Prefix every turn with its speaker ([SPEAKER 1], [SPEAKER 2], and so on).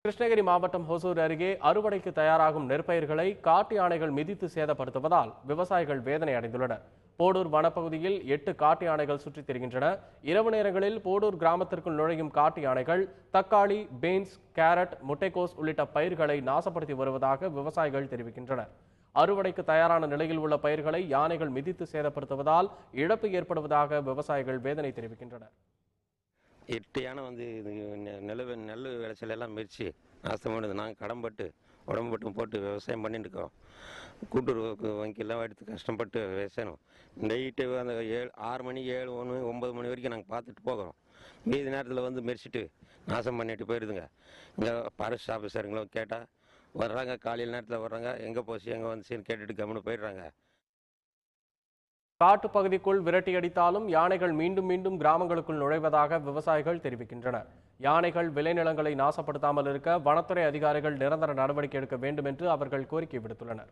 [SPEAKER 1] கிருஷ்ணகிரி மாவட்டம் ஹொசூர் அருகே அறுவடைக்கு தயாராகும் நெற்பயிர்களை காட்டு யானைகள் மிதித்து சேதப்படுத்துவதால் விவசாயிகள் வேதனை அடைந்துள்ளனர். போடூர் வனப்பகுதியில் 8 காட்டு யானைகள் சுற்றித் திரிகின்றன. இரவு நேரங்களில் போடூர் கிராமத்திற்குள் நுழையும் காட்டு யானைகள் தக்காளி, பீன்ஸ், கேரட், முட்டைக்கோஸ் உள்ளிட்ட பயிர்களை நாசப்படுத்தி வருவதாக விவசாயிகள் தெரிவிக்கின்றனர். அறுவடைக்கு தயாரான நிலையில் உள்ள பயிர்களை யானைகள் மிதித்து சேதப்படுத்துவதால் இழப்பு ஏற்படுவதாக விவசாயிகள் வேதனை தெரிவிக்கின்றனர்.
[SPEAKER 2] 8 யானை வந்து நெல் விளைச்சல் எல்லாம் மிதிச்சு நாசம் பண்ணுது. நாங்கள் கடன்பட்டு உடம்பு போட்டு விவசாயம் பண்ணிட்டு இருக்கோம். கூட்டுறவு வங்கியெல்லாம் எடுத்து கஷ்டப்பட்டு விவசாயம் நைட்டு அந்த 6 மணி 7 1 9 மணி வரைக்கும் நாங்கள் பார்த்துட்டு போகிறோம். மீதி நேரத்தில் வந்து மெரிச்சிட்டு நாசம் பண்ணிட்டு போயிடுதுங்க. இங்கே ஃபாரஸ்ட் ஆஃபீஸருங்களும் கேட்டால் வர்றாங்க, காலையில் நேரத்தில் வர்றாங்க, எங்கே போச்சு எங்கே வந்துச்சுன்னு கேட்டுட்டு கம்முன்னு போயிடுறாங்க.
[SPEAKER 1] காட்டுப்பகுதிக்குள் விரட்டியடித்தாலும் யானைகள் மீண்டும் மீண்டும் கிராமங்களுக்குள் நுழைவதாக விவசாயிகள் தெரிவிக்கின்றனர். யானைகள் விளைநிலங்களை நாசப்படுத்தாமல் இருக்க வனத்துறை அதிகாரிகள் நிரந்தர நடவடிக்கை எடுக்க வேண்டும் என்று அவர்கள் கோரிக்கை விடுத்துள்ளனர்.